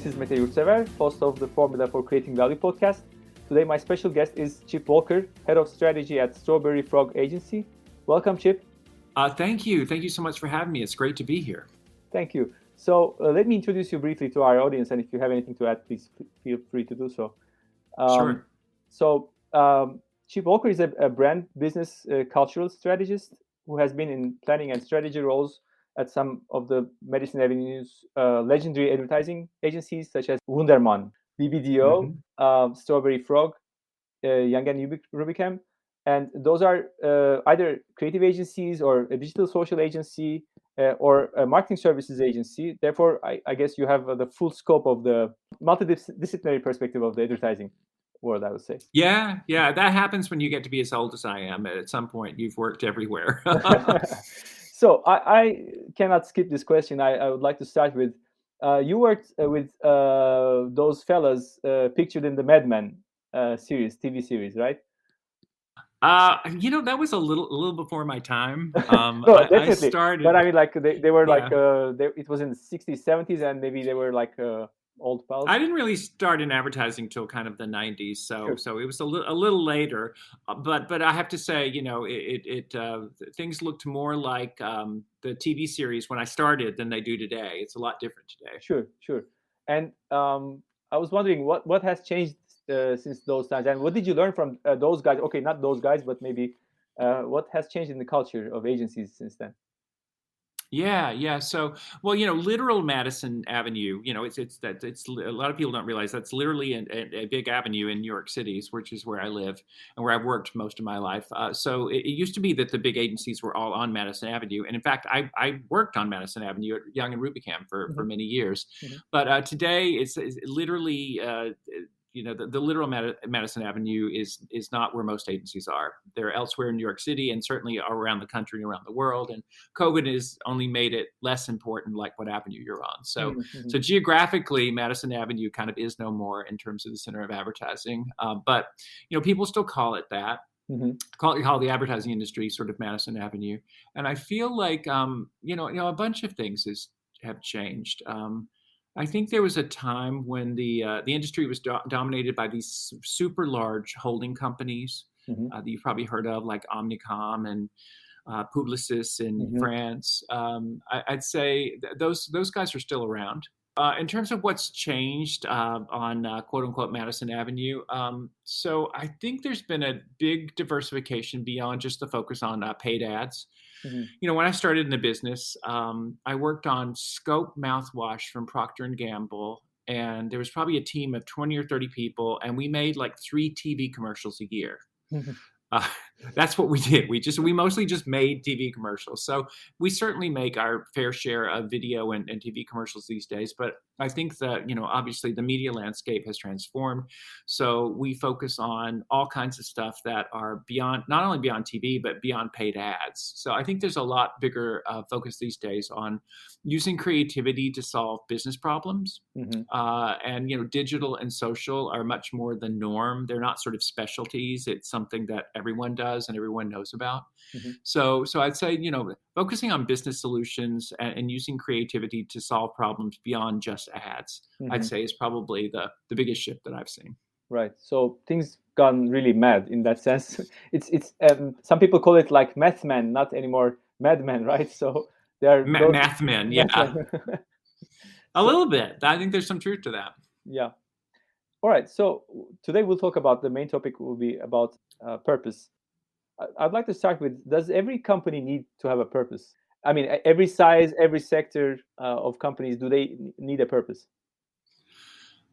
is Mete Yurtsever, host of the Formula for Creating Value podcast. Today, my special guest is Chip Walker, Head of Strategy at Strawberry Frog Agency. Welcome, Chip. Thank you. Thank you so much for having me. It's great to be here. Thank you. So let me introduce you briefly to our audience, and if you have anything to add, please feel free to do so. Sure. So Chip Walker is a brand business cultural strategist who has been in planning and strategy roles at some of the Madison Avenue's legendary advertising agencies such as Wunderman, BBDO, Strawberry Frog, Young&Rubicam. And those are either creative agencies or a digital social agency or a marketing services agency. Therefore, I guess you have the full scope of the multidisciplinary perspective of the advertising world, I would say. Yeah, that happens when you get to be as old as I am. At some point, you've worked everywhere. So I cannot skip this question. I would like to start with, you worked with those fellas pictured in the Mad Men TV series, right? That was a little before my time. No, definitely. I started, but I mean, like they were like it was in the 60s, 70s, and maybe they were like old pals. I didn't really start in advertising till kind of the 90s, so it was a little later. But I have to say, things looked more like the TV series when I started than they do today. It's a lot different today. Sure. And I was wondering what has changed since those times, and what did you learn from those guys? Okay, not those guys, but maybe what has changed in the culture of agencies since then? Yeah. So, literal Madison Avenue, it's a lot of people don't realize that's literally a big avenue in New York City, which is where I live and where I've worked most of my life. So it used to be that the big agencies were all on Madison Avenue. And in fact, I worked on Madison Avenue at Young&Rubicam for many years. But today it's literally, the literal Madison Avenue is not where most agencies are. They're elsewhere in New York City and certainly around the country and around the world. And COVID has only made it less important, like what avenue you're on. So geographically, Madison Avenue kind of is no more in terms of the center of advertising. But people still call it that. Call the advertising industry sort of Madison Avenue. And I feel like a bunch of things have changed. I think there was a time when the industry was dominated by these super large holding companies that you've probably heard of, like Omnicom and Publicis in France. I'd say those guys are still around. In terms of what's changed on quote unquote Madison Avenue, so I think there's been a big diversification beyond just the focus on paid ads. When I started in the business, I worked on Scope mouthwash from Procter & Gamble, and there was probably a team of 20 or 30 people, and we made like 3 TV commercials a year. That's what we did. We mostly just made TV commercials. So we certainly make our fair share of video and TV commercials these days. But I think that, obviously the media landscape has transformed. So we focus on all kinds of stuff that are not only beyond TV, but beyond paid ads. So I think there's a lot bigger focus these days on using creativity to solve business problems. And, digital and social are much more the norm. They're not sort of specialties. It's something that everyone does and everyone knows about. So I'd say, focusing on business solutions and using creativity to solve problems beyond just ads, I'd say is probably the biggest shift that I've seen. Right. So things gone really mad in that sense. It's some people call it like math men, not anymore madmen, right? So they are math men, yeah. A little bit. I think there's some truth to that. Yeah. All right. So today we'll talk about, the main topic will be about purpose. I'd like to start with, does every company need to have a purpose? I mean, every size, every sector of companies, do they need a purpose?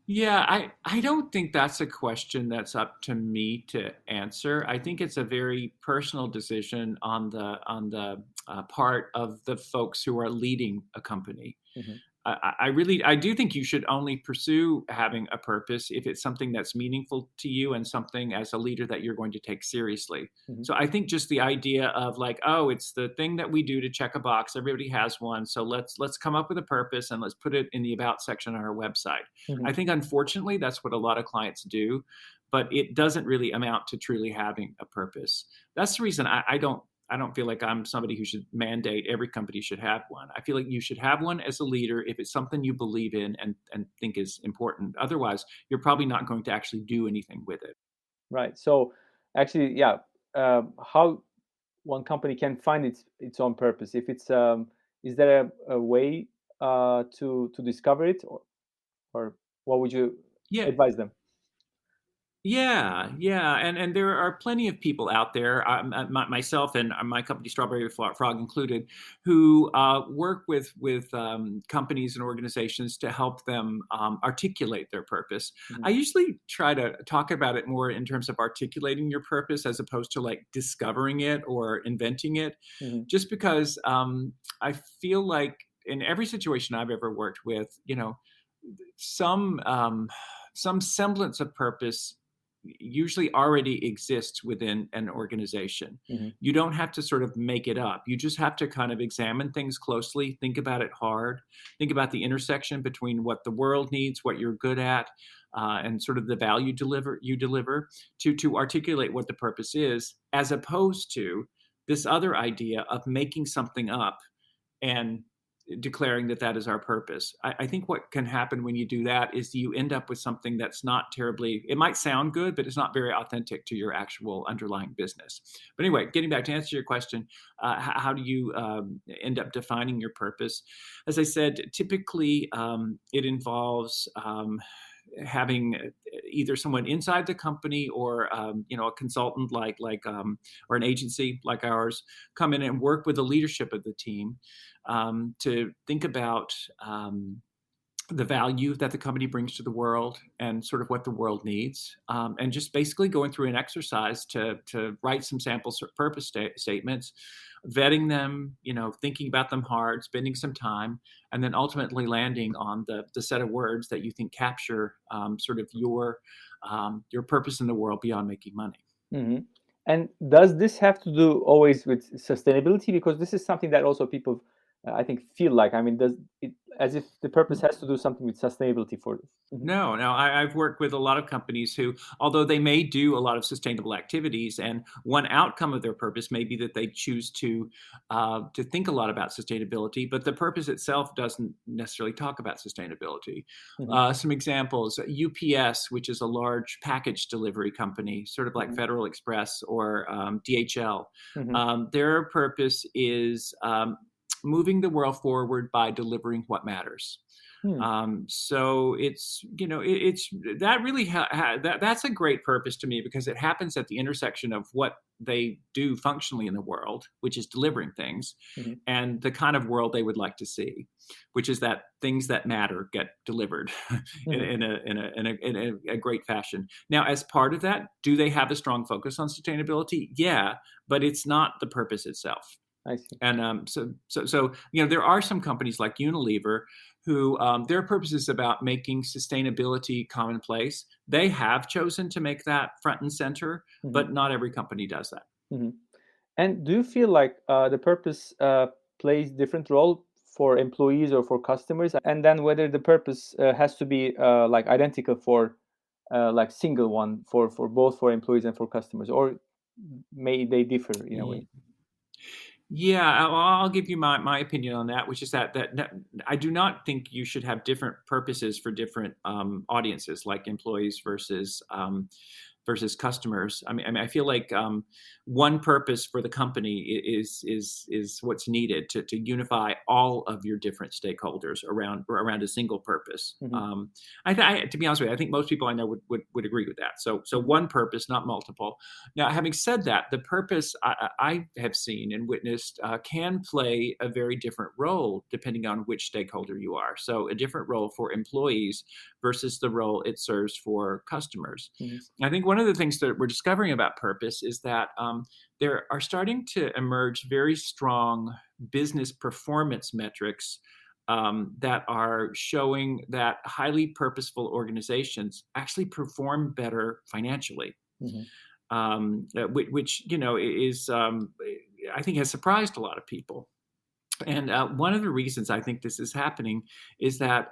Yeah, I don't think that's a question that's up to me to answer. I think it's a very personal decision on the part of the folks who are leading a company. I do think you should only pursue having a purpose if it's something that's meaningful to you and something as a leader that you're going to take seriously. So I think just the idea of like, oh, it's the thing that we do to check a box. Everybody has one. So let's come up with a purpose and let's put it in the about section on our website. I think, unfortunately, that's what a lot of clients do, but it doesn't really amount to truly having a purpose. That's the reason I don't I don't feel like I'm somebody who should mandate every company should have one. I feel like you should have one as a leader if it's something you believe in and think is important. Otherwise, you're probably not going to actually do anything with it. Right. So actually, yeah, how one company can find its own purpose. If it's is there a way to discover it, or what would you Yeah, advise them? yeah, and there are plenty of people out there, myself and my company, Strawberry Frog included, who work with companies and organizations to help them articulate their purpose. Hmm. I usually try to talk about it more in terms of articulating your purpose as opposed to like discovering it or inventing it, Hmm. just because I feel like in every situation I've ever worked with, some some semblance of purpose usually already exists within an organization. Hmm. You don't have to sort of make it up. You just have to kind of examine things closely, think about it hard, think about the intersection between what the world needs, what you're good at, and sort of the value you deliver to articulate what the purpose is, as opposed to this other idea of making something up and declaring that that is our purpose. I think what can happen when you do that is you end up with something that's not terribly, it might sound good, but it's not very authentic to your actual underlying business. But anyway, getting back to answer your question, how do you end up defining your purpose? As I said, typically it involves having either someone inside the company or a consultant or an agency like ours come in and work with the leadership of the team to think about the value that the company brings to the world and sort of what the world needs, and just basically going through an exercise to write some sample purpose statements, vetting them, thinking about them hard, spending some time, and then ultimately landing on the set of words that you think capture sort of your purpose in the world beyond making money. Hmm. And does this have to do always with sustainability? Because this is something that also people, I think, feel like. I mean, does it as if the purpose has to do something with sustainability for? Mhm. No, no. I've worked with a lot of companies who, although they may do a lot of sustainable activities, and one outcome of their purpose may be that they choose to think a lot about sustainability, but the purpose itself doesn't necessarily talk about sustainability. Mhm. Some examples: UPS, which is a large package delivery company, sort of like Mhm. Federal Express or DHL. Mhm. Their purpose is moving the world forward by delivering what matters. Hmm. So it's that really that's a great purpose to me because it happens at the intersection of what they do functionally in the world, which is delivering things, Mhm. and the kind of world they would like to see, which is that things that matter get delivered Mhm. in a great fashion. Now, as part of that, do they have a strong focus on sustainability? Yeah, but it's not the purpose itself. I see. And there are some companies like Unilever who their purpose is about making sustainability commonplace. They have chosen to make that front and center, Mhm. but not every company does that. Mhm. And do you feel like the purpose plays different role for employees or for customers? And then whether the purpose has to be like identical for like single one for both for employees and for customers, or may they differ in a way? Ye- Yeah, I'll give you my opinion on that, which is that I do not think you should have different purposes for different audiences, like employees versus customers. I feel like one purpose for the company is what's needed to unify all of your different stakeholders around a single purpose. Hmm. To be honest with you, I think most people I know would agree with that. So Hmm. one purpose, not multiple. Now, having said that, the purpose I have seen and witnessed can play a very different role depending on which stakeholder you are. So a different role for employees versus the role it serves for customers. Hmm. I think one of the things that we're discovering about purpose is that there are starting to emerge very strong business performance metrics that are showing that highly purposeful organizations actually perform better financially, Hmm. which is I think has surprised a lot of people. And one of the reasons I think this is happening is that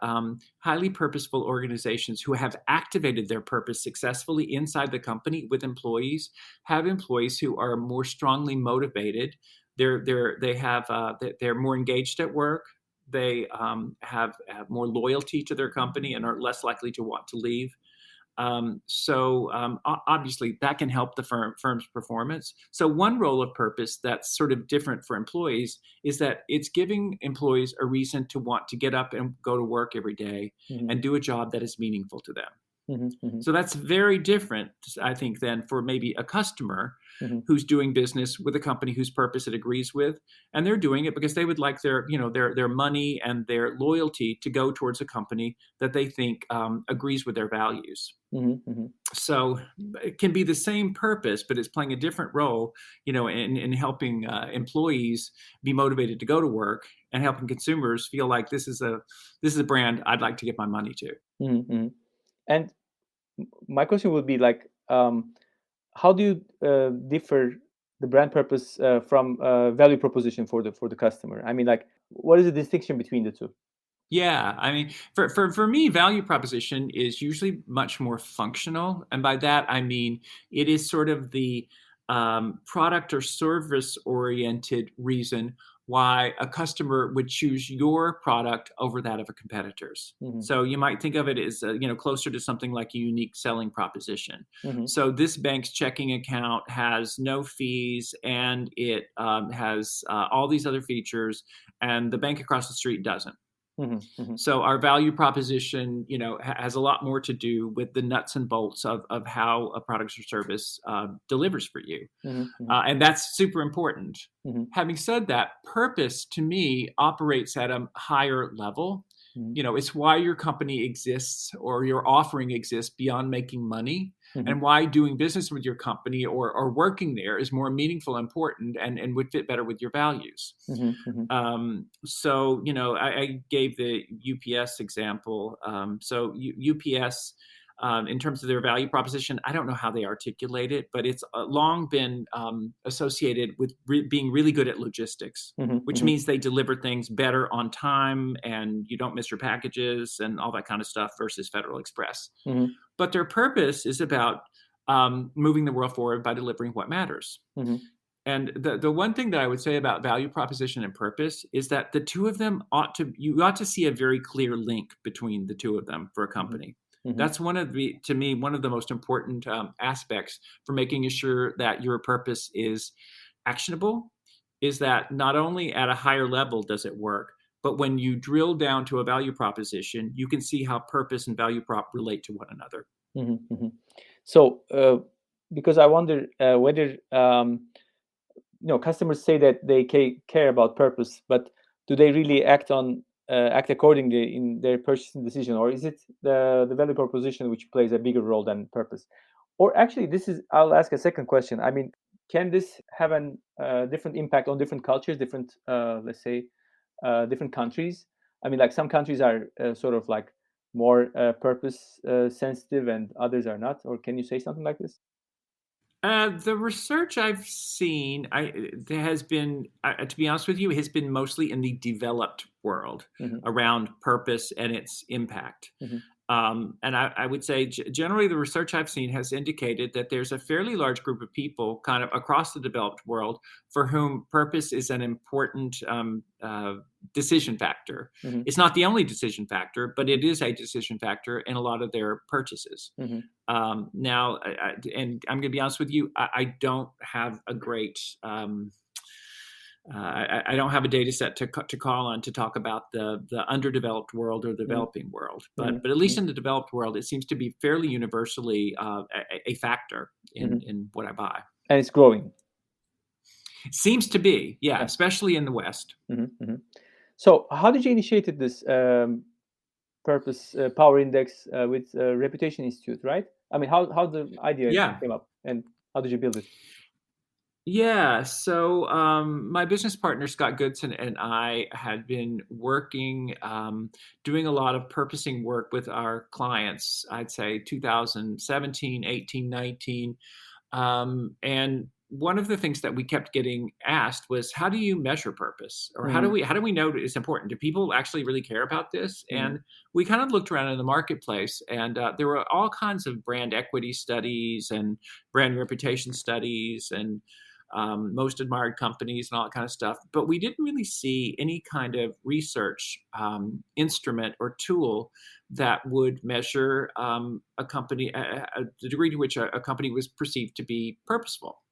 highly purposeful organizations who have activated their purpose successfully inside the company with employees have employees who are more strongly motivated. They're more engaged at work. They have more loyalty to their company and are less likely to want to leave. Obviously that can help the firm's performance. So one role of purpose that's sort of different for employees is that it's giving employees a reason to want to get up and go to work every day and do a job that is meaningful to them. So that's very different, I think, than for maybe a customer who's doing business with a company whose purpose it agrees with, and they're doing it because they would like their money and their loyalty to go towards a company that they think agrees with their values. So it can be the same purpose, but it's playing a different role, in helping employees be motivated to go to work and helping consumers feel like this is a brand I'd like to give my money to. And my question would be like, how do you differ the brand purpose from value proposition for the customer? I mean, like, what is the distinction between the two? Yeah, I mean, for me, value proposition is usually much more functional, and by that I mean it is sort of the product or service oriented reason why a customer would choose your product over that of a competitor's. So you might think of it as closer to something like a unique selling proposition. So this bank's checking account has no fees, and it has all these other features, and the bank across the street doesn't. So our value proposition, has a lot more to do with the nuts and bolts of how a product or service delivers for you. And that's super important. Having said that, purpose to me operates at a higher level. It's why your company exists or your offering exists beyond making money, and why doing business with your company or working there is more meaningful, important, and would fit better with your values. So, I gave the UPS example. So UPS, in terms of their value proposition, I don't know how they articulate it, but it's long been associated with being really good at logistics, which means they deliver things better on time and you don't miss your packages and all that kind of stuff versus Federal Express. But their purpose is about moving the world forward by delivering what matters. And the one thing that I would say about value proposition and purpose is that the two of them you ought to see a very clear link between the two of them for a company. That's to me, one of the most important aspects for making sure that your purpose is actionable, is that not only at a higher level does it work, but when you drill down to a value proposition, you can see how purpose and value prop relate to one another. So, because I wonder whether customers say that they care about purpose, but do they really act accordingly in their purchasing decision, or is it the value proposition which plays a bigger role than purpose? Or actually, I'll ask a second question. I mean, can this have a different impact on different cultures, different let's say different countries? I mean, like some countries are sort of like more purpose sensitive and others are not. Or can you say something like this? The research I've seen, there has been, to be honest with you, has been mostly in the developed world around purpose and its impact. And I would say generally the research I've seen has indicated that there's a fairly large group of people kind of across the developed world for whom purpose is an important decision factor. It's not the only decision factor, but it is a decision factor in a lot of their purchases. Now, and I'm going to be honest with you, I don't have a great I don't have a data set to call on to talk about the underdeveloped world or the developing world, but at least in the developed world, it seems to be fairly universally a factor in what I buy. And it's growing. It seems to be, yeah, especially in the West. So, how did you initiate this purpose power index with Reputation Institute, right? I mean, how the idea came up, and how did you build it? Yeah, so my business partner, Scott Goodson, and I had been working, doing a lot of purposing work with our clients, I'd say 2017, 18, 19. And one of the things that we kept getting asked was, how do you measure purpose, or how Mm-hmm. do we know that it's important? Do people actually really care about this? Mm-hmm. And we kind of looked around in the marketplace, and there were all kinds of brand equity studies and brand reputation studies and most admired companies and all that kind of stuff. But we didn't really see any kind of research instrument or tool that would measure a company, the degree to which a company was perceived to be purposeful.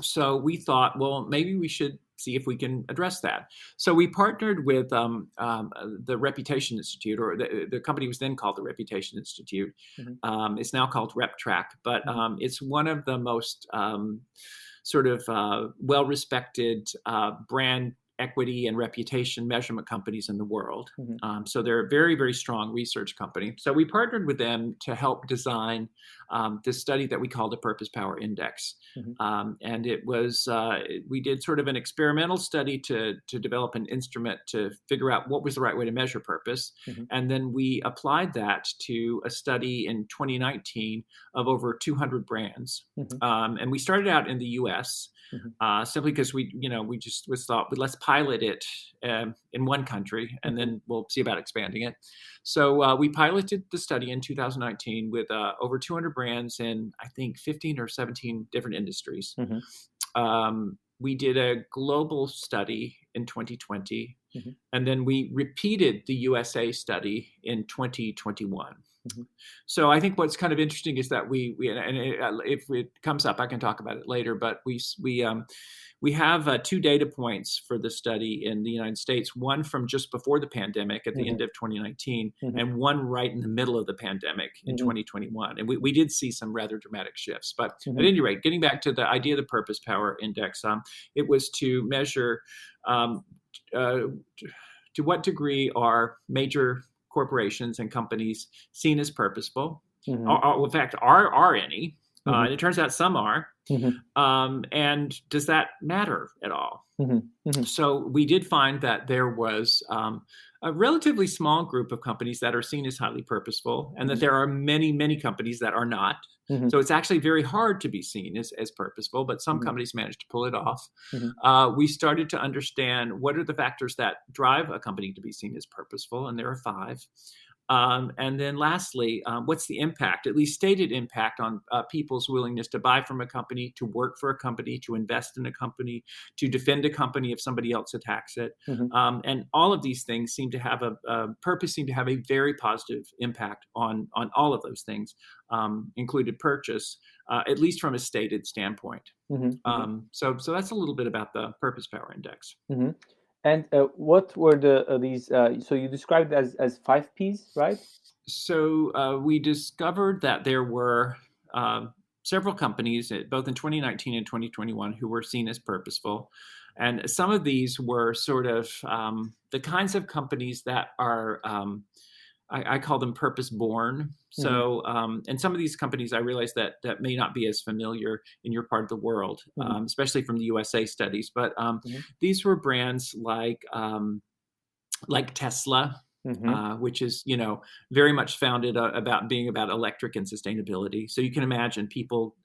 So we thought, well, maybe we should see if we can address that. So we partnered with the Reputation Institute, or the company was then called the Reputation Institute. Mm-hmm. It's now called RepTrak, but Mm-hmm. it's one of the most sort of well-respected brand equity and reputation measurement companies in the world. Mm-hmm. So they're a very, very strong research company. So we partnered with them to help design this study that we called the Purpose Power Index. Mm-hmm. And it was, we did sort of an experimental study to develop an instrument to figure out what was the right way to measure purpose. Mm-hmm. And then we applied that to a study in 2019 of over 200 brands. Mm-hmm. And we started out in the US. Mm-hmm. Simply because we just thought, well, let's pilot it in one country, and then we'll see about expanding it. So we piloted the study in 2019 with over 200 brands in, I think, 15 or 17 different industries. Mm-hmm. We did a global study in 2020, Mm-hmm. and then we repeated the USA study in 2021. Mm-hmm. So I think what's kind of interesting is that if it comes up, I can talk about it later. But we have 2 data points for the study in the United States. One from just before the pandemic at the end of 2019, Mm-hmm. and one right in the middle of the pandemic in 2021. And we did see some rather dramatic shifts. But at any rate, getting back to the idea of the Purpose Power Index, it was to measure to what degree are major corporations and companies seen as purposeful. In fact, are any? And it turns out some are. And does that matter at all? So we did find that there was a relatively small group of companies that are seen as highly purposeful, and that there are many, many companies that are not. So it's actually very hard to be seen as purposeful, but some companies manage to pull it off. We started to understand what are the factors that drive a company to be seen as purposeful, and there are 5. And then lastly, what's the impact, at least stated impact, on people's willingness to buy from a company, to work for a company, to invest in a company, to defend a company if somebody else attacks it. And all of these things seem to have seem to have a very positive impact on all of those things, included purchase, at least from a stated standpoint. So that's a little bit about the Purpose Power Index. And what were these? So you described it as 5 Ps, right? So we discovered that there were several companies, both in 2019 and 2021, who were seen as purposeful. And some of these were sort of the kinds of companies that are, I call them purpose-born. So, and some of these companies, I realize that may not be as familiar in your part of the world, especially from the USA studies. But these were brands like Tesla, which is, very much founded about being about electric and sustainability. So you can imagine people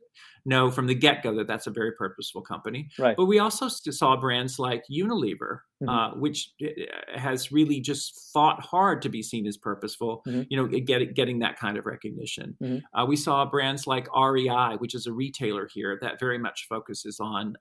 know from the get-go that that's a very purposeful company. Right. But we also saw brands like Unilever, which has really just fought hard to be seen as purposeful, getting that kind of recognition. We saw brands like REI, which is a retailer here that very much focuses on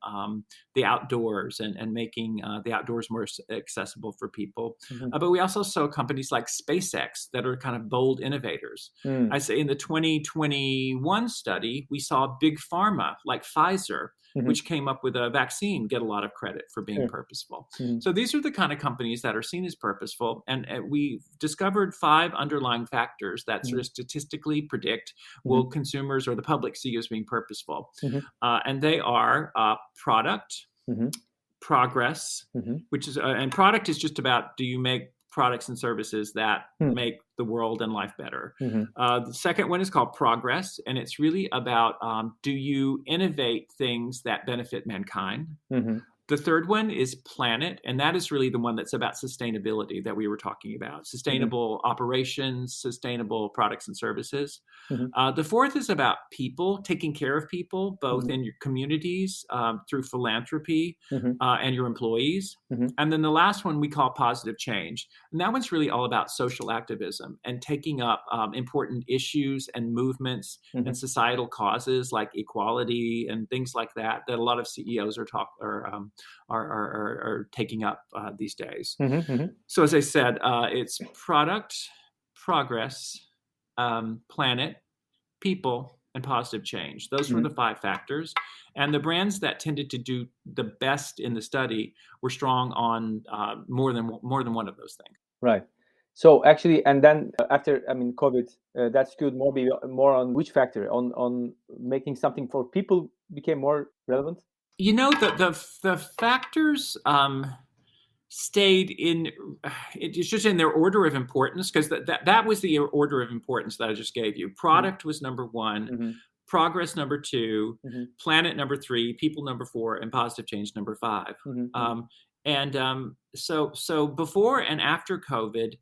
the outdoors and making the outdoors more accessible for people. But we also saw companies like SpaceX that are kind of bold innovators. I say in the 2021 study, we saw big pharma like Pfizer, which came up with a vaccine, get a lot of credit for being purposeful. So these are the kind of companies that are seen as purposeful. And we discovered 5 underlying factors that sort of statistically predict will consumers or the public see as being purposeful. And they are product, progress, which is, and product is just about, do you make products and services that make the world and life better. The second one is called progress, and it's really about, do you innovate things that benefit mankind? The third one is planet, and that is really the one that's about sustainability that we were talking about. Sustainable operations, sustainable products and services. The fourth is about people, taking care of people, both in your communities through philanthropy and your employees. And then the last one we call positive change. And that one's really all about social activism and taking up important issues and movements and societal causes like equality and things like that a lot of CEOs are taking up these days. So as I said, it's product, progress, planet, people, and positive change. Those were the 5 factors. And the brands that tended to do the best in the study were strong on more than one of those things. Right. So actually, and then after, COVID, that skewed more on which factor? On making something for people became more relevant? The factors stayed in, it's just in their order of importance, because that was the order of importance that I just gave you. Product was number 1, progress number 2, planet number 3, people number 4, and positive change number 5. So before and after COVID,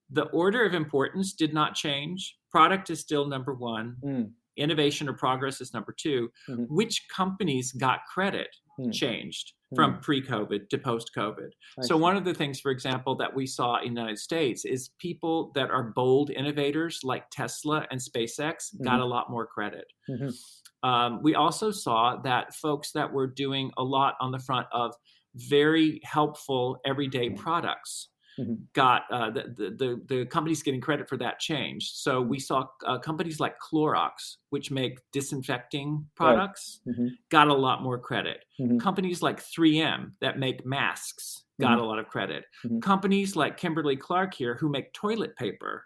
the order of importance did not change. Product is still number 1. Innovation or progress is number 2. Which companies got credit changed from pre-COVID to post-COVID. So one of the things, for example, that we saw in the United States is people that are bold innovators like Tesla and SpaceX got a lot more credit. We also saw that folks that were doing a lot on the front of very helpful everyday products got the companies getting credit for that change. So we saw companies like Clorox, which make disinfecting products, got a lot more credit. Companies like 3M that make masks got a lot of credit. Companies like Kimberly-Clark here who make toilet paper.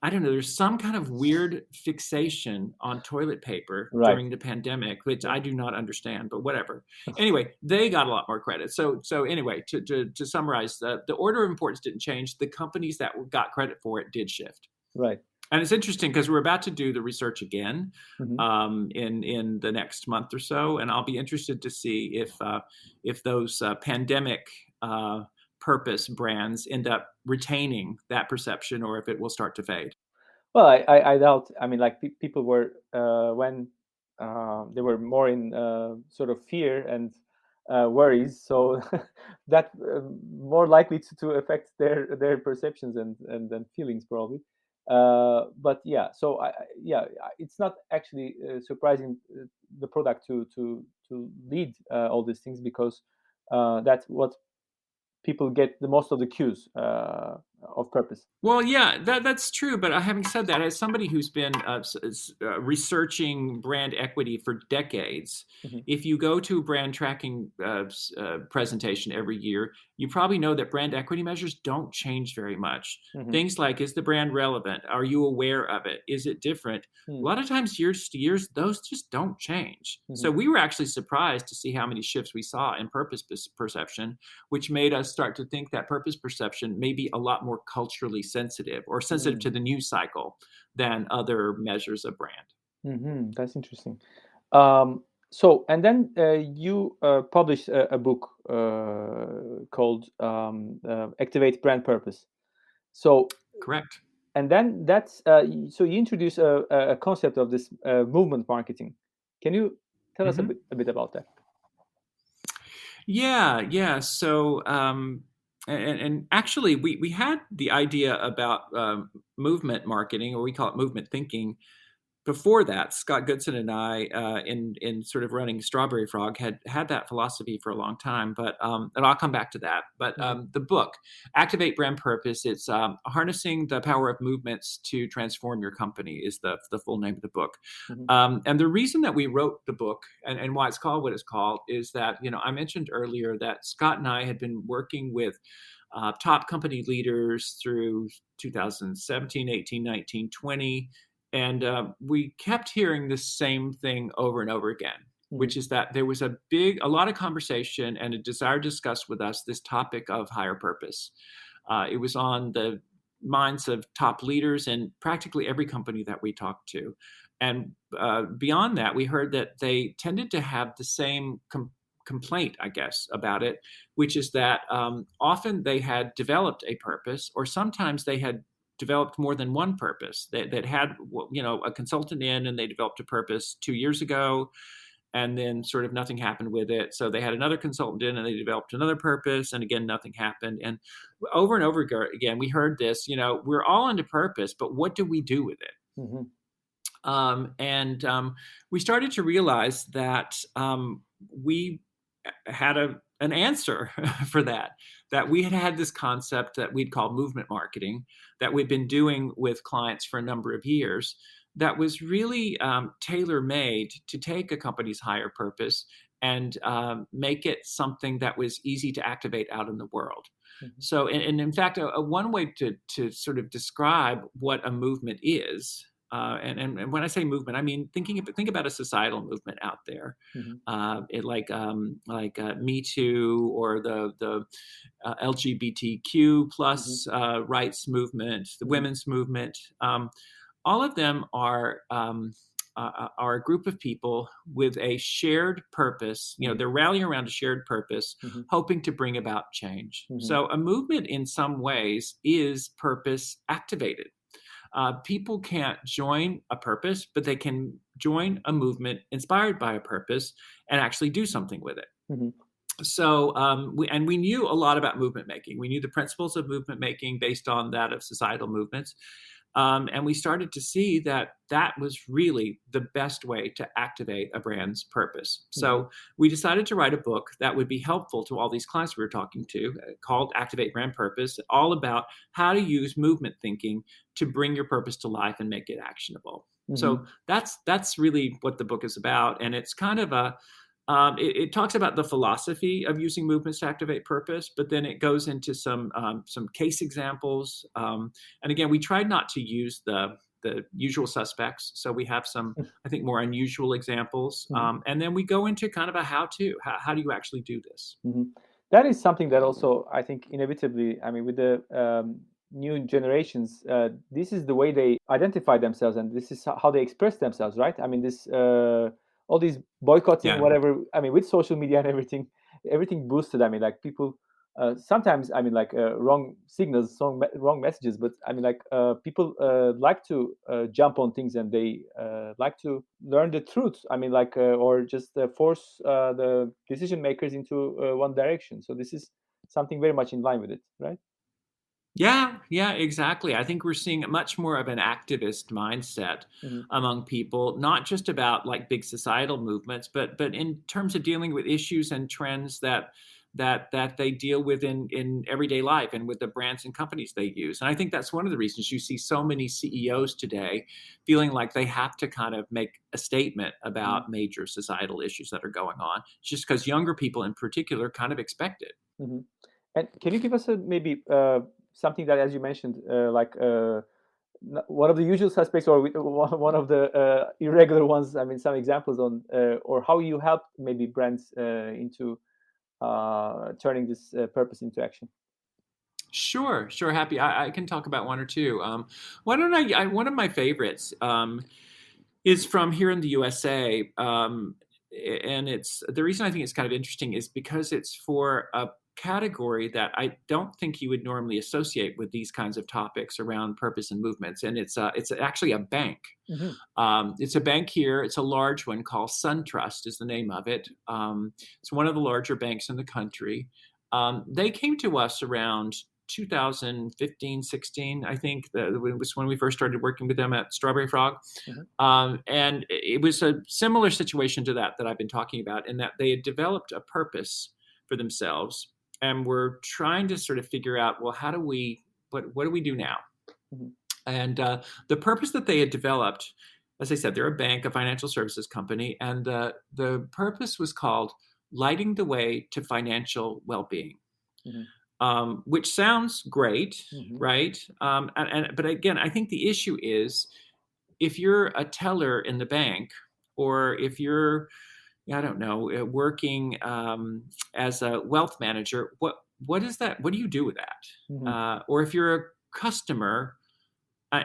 I don't know, there's some kind of weird fixation on toilet paper during the pandemic, which I do not understand, but whatever. Anyway, they got a lot more credit. So anyway, to summarize, the order of importance didn't change. The companies that got credit for it did shift. Right. And it's interesting because we're about to do the research again in the next month or so, and I'll be interested to see if those pandemic purpose brands end up retaining that perception or if it will start to fade. Well, I doubt. People were when they were more in sort of fear and worries, so that more likely to affect their perceptions and feelings probably. But yeah, so it's not actually surprising the product to lead all these things, because that's what people get the most of the cues of purpose. Well, yeah, that's true. But having said that, as somebody who's been researching brand equity for decades, if you go to a brand tracking presentation every year, you probably know that brand equity measures don't change very much. Things like, is the brand relevant? Are you aware of it? Is it different? A lot of times, years to years, those just don't change. So we were actually surprised to see how many shifts we saw in purpose perception, which made us start to think that purpose perception may be a lot more culturally sensitive or sensitive to the news cycle than other measures of brand. That's interesting. So, and then you published a book called Activate Brand Purpose. So, correct. And then that's so you introduce a concept of this movement marketing. Can you tell us a bit about that? Yeah. So, and actually, we had the idea about movement marketing, or we call it movement thinking. Before that, Scott Goodson and I, in sort of running Strawberry Frog, had that philosophy for a long time. But and I'll come back to that. But the book, Activate Brand Purpose, it's harnessing the power of movements to transform your company, is the full name of the book. And the reason that we wrote the book and why it's called what it's called is that, I mentioned earlier that Scott and I had been working with top company leaders through 2017, 18, 19, 20. And we kept hearing the same thing over and over again, which is that there was a lot of conversation and a desire to discuss with us this topic of higher purpose. It was on the minds of top leaders in practically every company that we talked to. And beyond that, we heard that they tended to have the same complaint, I guess, about it, which is that often they had developed a purpose, or sometimes they had developed more than one purpose. That had, a consultant in, and they developed a purpose 2 years ago, and then sort of nothing happened with it. So they had another consultant in, and they developed another purpose, and again, nothing happened. And over again, we heard this, we're all into purpose, but what do we do with it? Mm-hmm. We started to realize that we had an answer for that we had this concept that we'd call movement marketing that we'd been doing with clients for a number of years, that was really tailor-made to take a company's higher purpose and make it something that was easy to activate out in the world. Mm-hmm. So, and in fact, one way to sort of describe what a movement is, and when I say movement, I mean think about a societal movement out there, mm-hmm. Like Me Too, or the LGBTQ plus mm-hmm. Rights movement, the mm-hmm. women's movement. All of them are a group of people with a shared purpose. They're rallying around a shared purpose, mm-hmm. hoping to bring about change. Mm-hmm. So a movement in some ways is purpose activated. People can't join a purpose, but they can join a movement inspired by a purpose and actually do something with it. Mm-hmm. So we knew a lot about movement making. We knew the principles of movement making based on that of societal movements. And we started to see that was really the best way to activate a brand's purpose. Mm-hmm. So we decided to write a book that would be helpful to all these clients we were talking to, called Activate Brand Purpose, all about how to use movement thinking to bring your purpose to life and make it actionable. Mm-hmm. So that's really what the book is about. And it's kind of it talks about the philosophy of using movements to activate purpose, but then it goes into some case examples. And again, we tried not to use the usual suspects. So we have some, I think, more unusual examples. Mm-hmm. And then we go into kind of a how-to. How do you actually do this? Mm-hmm. That is something that also, I think, inevitably, with the new generations, this is the way they identify themselves, and this is how they express themselves, right? This all these boycotting, whatever, with social media and everything boosted. Like people sometimes, wrong signals, wrong messages, but people like to jump on things, and they like to learn the truth. Or just force the decision makers into one direction. So this is something very much in line with it, right? Yeah, exactly. I think we're seeing much more of an activist mindset mm-hmm. among people, not just about like big societal movements, but in terms of dealing with issues and trends that they deal with in everyday life and with the brands and companies they use. And I think that's one of the reasons you see so many CEOs today feeling like they have to kind of make a statement about mm-hmm. major societal issues that are going on, just because younger people in particular kind of expect it. Mm-hmm. And can you give us maybe something that, as you mentioned, one of the usual suspects, or one of the irregular ones? Some examples on, or how you help maybe brands into turning this purpose into action. Sure. Happy. I can talk about one or two. Why don't I? One of my favorites is from here in the USA, and it's the reason I think it's kind of interesting is because it's for a category that I don't think you would normally associate with these kinds of topics around purpose and movements. And it's actually a bank. Mm-hmm. It's a bank here. It's a large one called SunTrust is the name of it. It's one of the larger banks in the country. They came to us around 2015, 16, I think. It was when we first started working with them at Strawberry Frog. Mm-hmm. And it was a similar situation to that I've been talking about, in that they had developed a purpose for themselves. And we're trying to sort of figure out, well, what do we do now? Mm-hmm. And the purpose that they had developed, as I said, they're a bank, a financial services company, and the purpose was called Lighting the Way to Financial Well-Being, mm-hmm. Which sounds great, mm-hmm. right? But again, I think the issue is, if you're a teller in the bank, or if you're working as a wealth manager, what is that? What do you do with that? Mm-hmm. Or if you're a customer,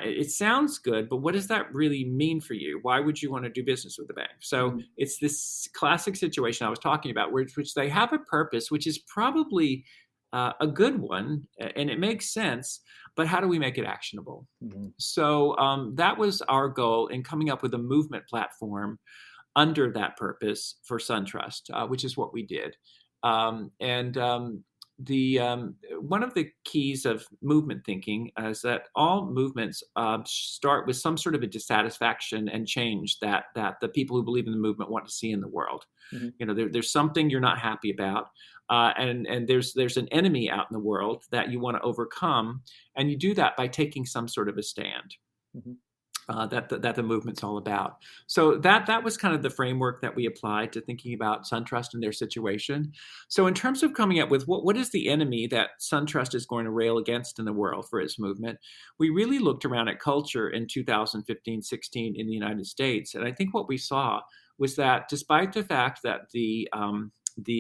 it sounds good, but what does that really mean for you? Why would you want to do business with the bank? So Mm-hmm. it's this classic situation I was talking about, which they have a purpose, which is probably a good one, and it makes sense. But how do we make it actionable? Mm-hmm. So that was our goal in coming up with a movement platform under that purpose for SunTrust, which is what we did. And the One of the keys of movement thinking is that all movements start with some sort of a dissatisfaction and change that the people who believe in the movement want to see in the world. Mm-hmm. You know, there's something you're not happy about, and there's an enemy out in the world that you want to overcome, and you do that by taking some sort of a stand. Mm-hmm. That the movement's all about. So that was kind of the framework that we applied to thinking about SunTrust and their situation. So in terms of coming up with what is the enemy that SunTrust is going to rail against in the world for its movement, we really looked around at culture in 2015-16 in the United States, and I think what we saw was that despite the fact that the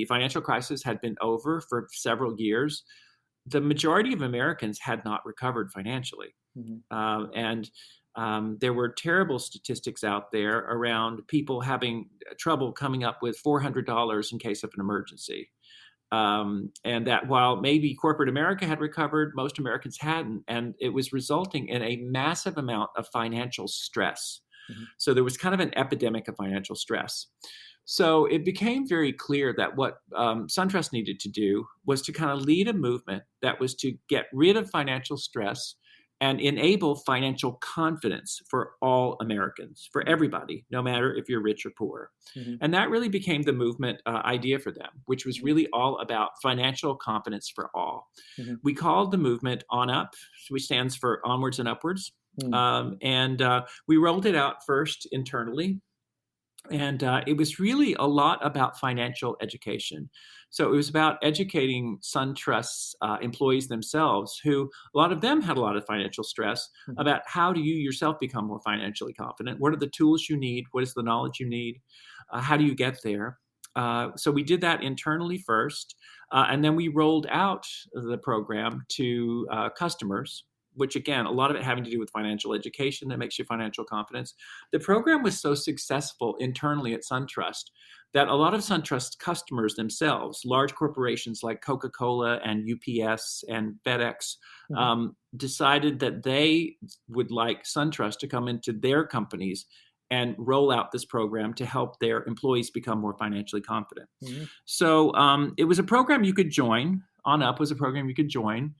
financial crisis had been over for several years, the majority of Americans had not recovered financially. Mm-hmm. And There were terrible statistics out there around people having trouble coming up with $400 in case of an emergency. And that while maybe corporate America had recovered, most Americans hadn't. And it was resulting in a massive amount of financial stress. Mm-hmm. So there was kind of an epidemic of financial stress. So it became very clear that what SunTrust needed to do was to kind of lead a movement that was to get rid of financial stress and enable financial confidence for all Americans, for everybody, no matter if you're rich or poor. Mm-hmm. And that really became the movement idea for them, which was really all about financial confidence for all. Mm-hmm. We called the movement On Up, which stands for Onwards and Upwards. We rolled it out first internally. And it was really a lot about financial education. So it was about educating SunTrust's employees themselves, who a lot of them had a lot of financial stress, Mm-hmm. about how do you yourself become more financially confident? What are the tools you need? What is the knowledge you need? How do you get there? So we did that internally first, and then we rolled out the program to customers, which again, a lot of it having to do with financial education that makes you financial confidence. The program was so successful internally at SunTrust that a lot of SunTrust customers themselves, large corporations like Coca-Cola and UPS and FedEx, decided that they would like SunTrust to come into their companies and roll out this program to help their employees become more financially confident. Mm-hmm. So it was a program you could join. On Up was a program you could join.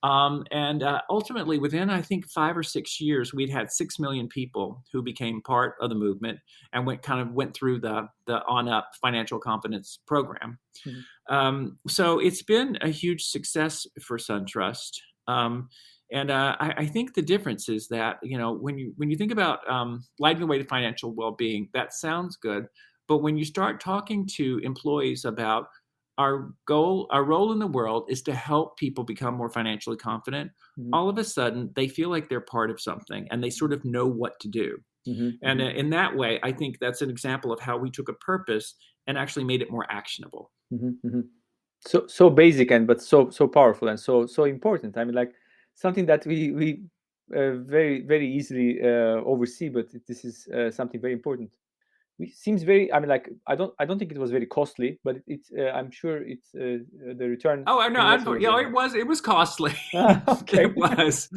Ultimately, within, I think, 5 or 6 years, we'd had 6 million people who became part of the movement and went through the On Up financial confidence program. Mm-hmm. So it's been a huge success for SunTrust. I think the difference is that, you know, when you think about lighting the way to financial well-being, that sounds good. But when you start talking to employees about our role in the world is to help people become more financially confident, Mm-hmm. all of a sudden they feel like they're part of something and they sort of know what to do. Mm-hmm. And in that way, I think that's an example of how we took a purpose and actually made it more actionable. Mm-hmm. Mm-hmm. So basic but so powerful and so important. I mean, like something that we very very easily oversee, but this is something very important. Seems very. I mean, like I don't think it was very costly, but it's. I'm sure it's the return. Oh no, on investment was yeah, very high. it was costly. Okay. It was.